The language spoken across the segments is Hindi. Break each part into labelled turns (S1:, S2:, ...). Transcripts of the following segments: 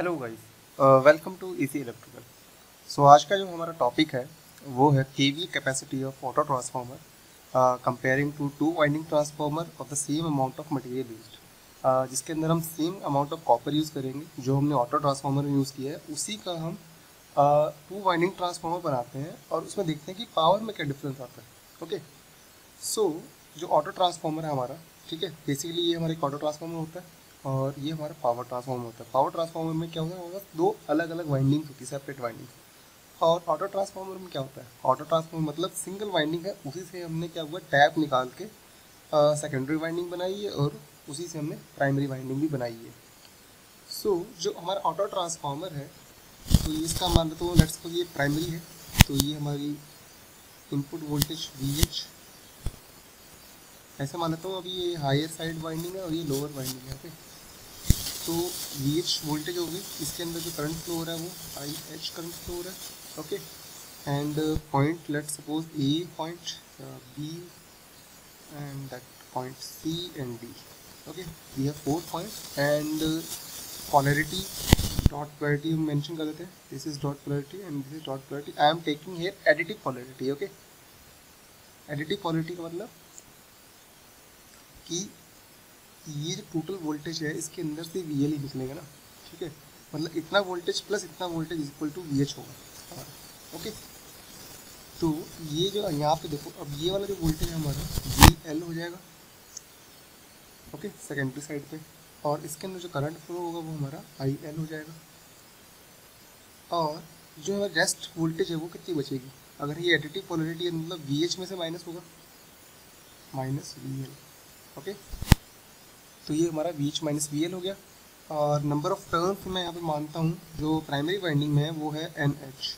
S1: Hello guys, welcome to easy electrical. So आज का जो हमारा टॉपिक है वो है kV capacity of auto transformer comparing to two winding transformer of the same amount of material used, जिसके अंदर हम same amount of copper use करेंगे जो हमने ऑटो ट्रांसफार्मर में यूज़ किया है, उसी का हम टू वाइंडिंग ट्रांसफार्मर बनाते हैं और उसमें देखते हैं कि पावर में क्या डिफरेंस आता है। ओके, सो जो ऑटो ट्रांसफार्मर है हमारा, ठीक है, बेसिकली ये हमारा एक ऑटो ट्रांसफार्मर होता है और ये हमारा पावर ट्रांसफार्मर होता है। पावर ट्रांसफार्मर में क्या होता है, हमारे पास दो अलग अलग वाइंडिंग्स होती है, सेपरेट वाइंडिंग्स। और ऑटो ट्रांसफार्मर में क्या होता है, ऑटो ट्रांसफार्मर मतलब सिंगल वाइंडिंग है, उसी से हमने क्या हुआ टैप निकाल के सेकेंडरी वाइंडिंग बनाई है और उसी से हमने प्राइमरी वाइंडिंग भी बनाई है। सो जो हमारा ऑटो ट्रांसफार्मर है, तो ये इसका मान लो तो लेट्स सपोज ये प्राइमरी है, तो ये हमारी इनपुट वोल्टेज VH ऐसे मान लेता हूँ। अभी ये हायर साइड वाइंडिंग है और ये लोअर वाइंडिंग है। ओके, तो VH वोल्टेज होगी, इसके अंदर जो करंट फ्लो हो रहा है वो IH करंट फ्लो हो रहा है। Okay, and point let suppose A point, B and that point C and D। Okay, we have 4 points and polarity dot polarity हम मेंशन कर देते हैं। This is dot polarity and this is dot polarity. I am taking here additive polarity. Okay, additive polarity का मतलब कि ये जो टोटल वोल्टेज है इसके अंदर से VL ही निकलेगा ना, ठीक है, मतलब इतना वोल्टेज प्लस इतना वोल्टेज इक्वल टू VH होगा। ओके, तो ये जो यहाँ पे देखो, अब ये वाला जो वोल्टेज है हमारा VL हो जाएगा, ओके, सेकेंडरी साइड पे, और इसके अंदर जो करंट फ्लो होगा वो हमारा IL हो जाएगा। और जो हमारा रेस्ट वोल्टेज है वो कितनी बचेगी, अगर ये एडिटिव पोलैरिटी है मतलब VH में से माइनस होगा, माइनस VL। ओके, तो ये हमारा VH माइनस VL हो गया। और नंबर ऑफ टर्न्स मैं यहाँ पे मानता हूँ जो प्राइमरी वाइंडिंग में है वो है NH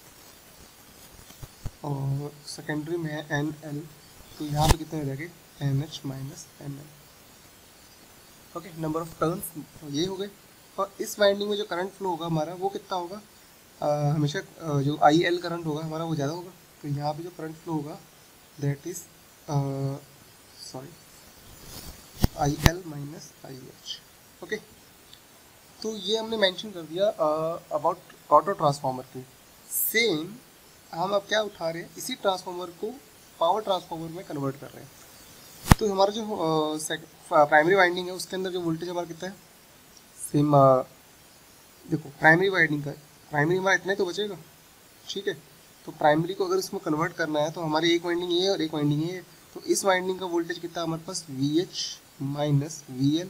S1: और सेकेंडरी में है NL, तो यहाँ पे कितने रहेंगे NH minus NL। Okay, number of turns ये हो गए। और इस वाइंडिंग में जो करंट फ्लो होगा हमारा वो कितना होगा, हमेशा जो IL करंट होगा हमारा वो ज़्यादा होगा, तो यहाँ पे जो करंट फ्लो होगा that is sorry IL minus IH। Okay, तो ये हमने मेंशन कर दिया अबाउट ऑटो ट्रांसफार्मर के। सेम हम अब क्या उठा रहे हैं, इसी ट्रांसफार्मर को पावर ट्रांसफार्मर में कन्वर्ट कर रहे हैं। तो हमारा जो प्राइमरी वाइंडिंग है उसके अंदर जो वोल्टेज हमारा कितना है, सेम देखो प्राइमरी वाइंडिंग का, प्राइमरी हमारा इतना ही तो बचेगा, ठीक है। तो प्राइमरी को अगर इसमें कन्वर्ट करना है तो हमारी एक वाइंडिंग ये है और एक वाइंडिंग ये है, तो इस वाइंडिंग का वोल्टेज कितना हमारे पास VH माइनस VL,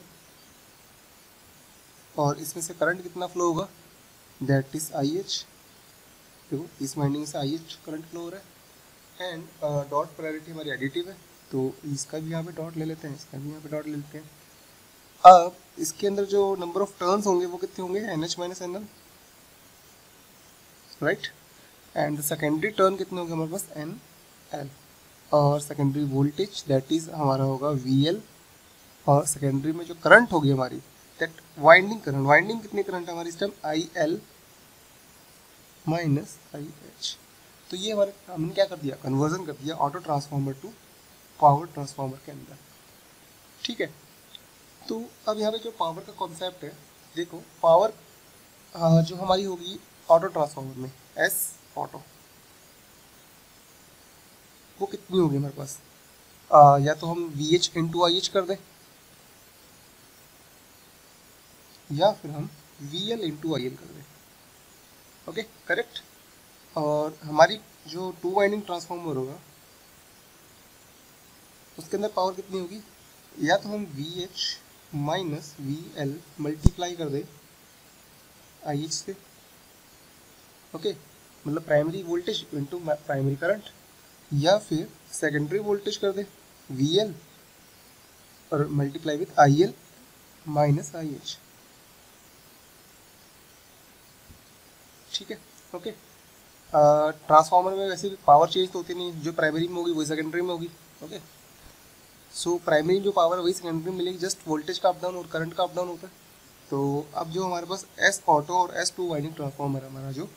S1: और इसमें से करंट कितना फ्लो होगा दैट इज IH। देखो इस वाइंडिंग से IH करंट फ्लो हो रहा है एंड डॉट पोलैरिटी हमारी एडिटिव है, तो इसका भी यहाँ पे डॉट ले लेते हैं, इसका भी यहाँ पे डॉट ले लेते हैं। अब इसके अंदर जो नंबर ऑफ टर्न्स होंगे वो कितने होंगे NH minus NL, right, and secondary turn कितने होंगे हमारे पास NL, और सेकेंडरी वोल्टेज दैट इज हमारा होगा VL, और सेकेंडरी में जो करंट होगी हमारी दैट वाइंडिंग करंट, वाइंडिंग कितनी करंट है हमारी इस टाइम IL माइनस IH। तो ये हमारे हमने क्या कर दिया, कन्वर्जन कर दिया auto transformer to power transformer के अंदर, ठीक है। तो अब यहाँ पे जो पावर का कॉन्सेप्ट है, देखो पावर जो हमारी होगी ऑटो ट्रांसफार्मर में S ऑटो, वो कितनी होगी हमारे पास, या तो हम VH इंटू IH कर दें या फिर हम VL इंटू IL कर दें। Okay, correct. और हमारी जो टू वाइंडिंग ट्रांसफार्मर होगा उसके अंदर पावर कितनी होगी, या तो हम VH माइनस VL मल्टीप्लाई कर दें IH से, ओके, मतलब primary voltage into primary current, या फिर सेकेंडरी वोल्टेज कर दें VL और multiply with IL minus IH, ठीक है। ओके, ट्रांसफार्मर में वैसे भी पावर चेंज तो होती नहीं, जो प्राइमरी में होगी वही सेकेंडरी में होगी। ओके, सो प्राइमरी जो पावर है वही सेकेंडरी में मिलेगी, जस्ट वोल्टेज का अप डाउन और करंट का अप डाउन होता है। तो अब जो हमारे पास S ऑटो और S2 वाइंडिंग ट्रांसफार्मर है, हमारा जो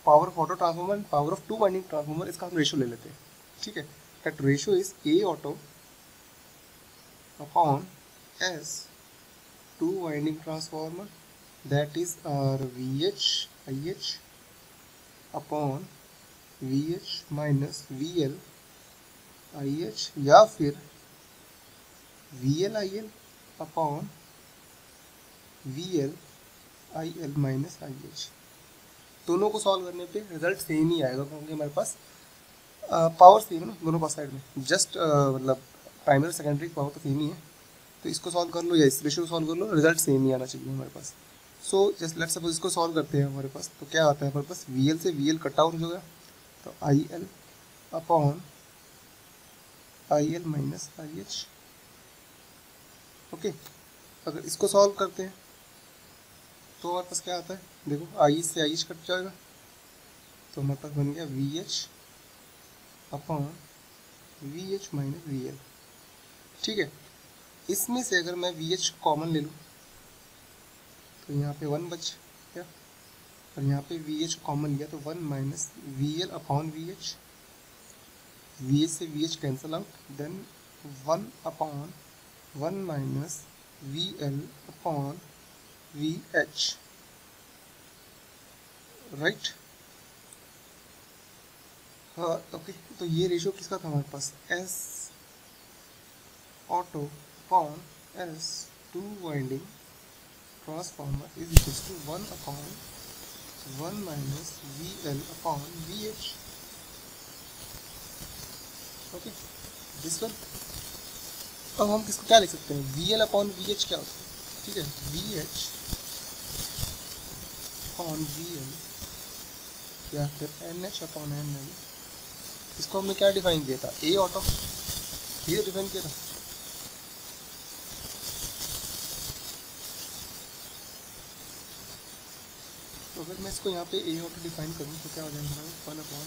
S1: power of auto transformer, power of two winding transformer, इसका हम रेशो ले लेते हैं, ठीक है। That ratio is A auto upon S two winding transformer that is R V H I H upon V H minus V L I H, या फिर V L I L upon V L I L minus I H. दोनों को सॉल्व करने पे रिजल्ट सेम ही आएगा, क्योंकि हमारे पास पावर सेम है ना दोनों पास साइड में, जस्ट मतलब प्राइमरी सेकेंडरी पावर तो सेम ही है। तो इसको सॉल्व कर लो या इस रेशियो को सॉल्व कर लो, रिजल्ट सेम ही आना चाहिए हमारे पास। सो जस्ट लेट्स सपोज इसको सॉल्व करते हैं हमारे पास, तो क्या आता है हमारे पास, वी एल से वी एल कट आउट हो जाएगा, तो आई L upon I L minus I H. Okay, अगर इसको सॉल्व करते हैं तो हमारे पास क्या आता है, देखो आई से आई एच कट जाएगा, तो हमारे पास बन गया we H upon V H minus V L. ठीक है, इसमें से अगर मैं वी एच कॉमन ले लूँ तो यहाँ पे वन बच गया, और यहाँ पे वी एच कॉमन लिया तो one minus V L upon V H, V H से V H cancel out, then one upon one minus V L upon V H, right. हाँ ओके, तो ये रेशियो किसका था हमारे पास, S auto upon S two winding transformer is equal to one upon one minus V L upon V H. Okay, this one. अब हम किसको क्या लिख सकते हैं, V L upon V H क्या होता है, ठीक है, V H upon V L या फिर N H upon N L. इसको हमने क्या डिफाइन किया था, ए ऑटो, ये डिफाइन किया था। तो अगर मैं इसको यहाँ पे ए ऑटो डिफाइन करूँ तो क्या हो जाएगा, one upon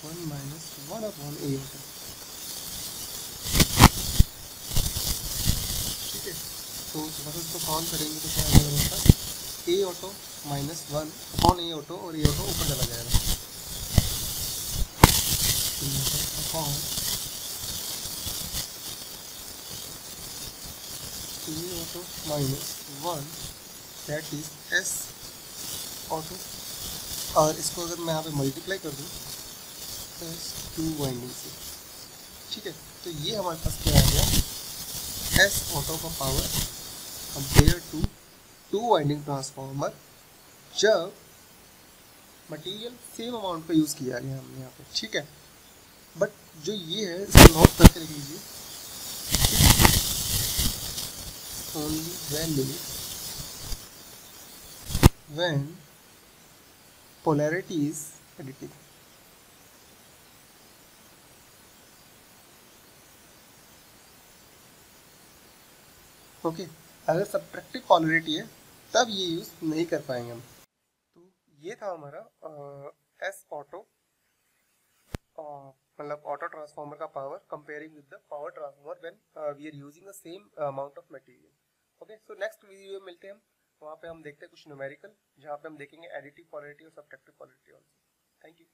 S1: one minus one upon A auto. ठीक है, तो बस इसको सॉल्व करेंगे तो क्या आ जाएगा हमारे पास, ए auto minus one upon A auto, और ए ऑटो ऊपर चला जाएगा, upon A auto minus one, that is S auto. और इसको अगर मैं यहाँ पे मल्टीप्लाई कर दूँ एस टू वाइंडिंग से, ठीक है, तो ये हमारे पास क्या आ गया, एस ऑटो का power compare to two winding transformer, जब मटेरियल सेम अमाउंट का यूज़ किया गया हमने यहाँ पे। ठीक है, बट जो ये है इसको नोट करके लिख लीजिए, only value when polarity is additive। Okay, अगर सब्ट्रैक्टिव पोलैरिटी है तब ये यूज नहीं कर पाएंगे हम। तो ये था हमारा एस ऑटो, मतलब ऑटो ट्रांसफार्मर का power comparing with the power transformer when we are using the same amount of material. Okay, so next video में मिलते हैं हम, वहाँ पे हम देखते हैं कुछ न्यूमेरिकल, जहाँ पे हम देखेंगे एडिटिव पोलैरिटी और subtractive polarity also. Thank you.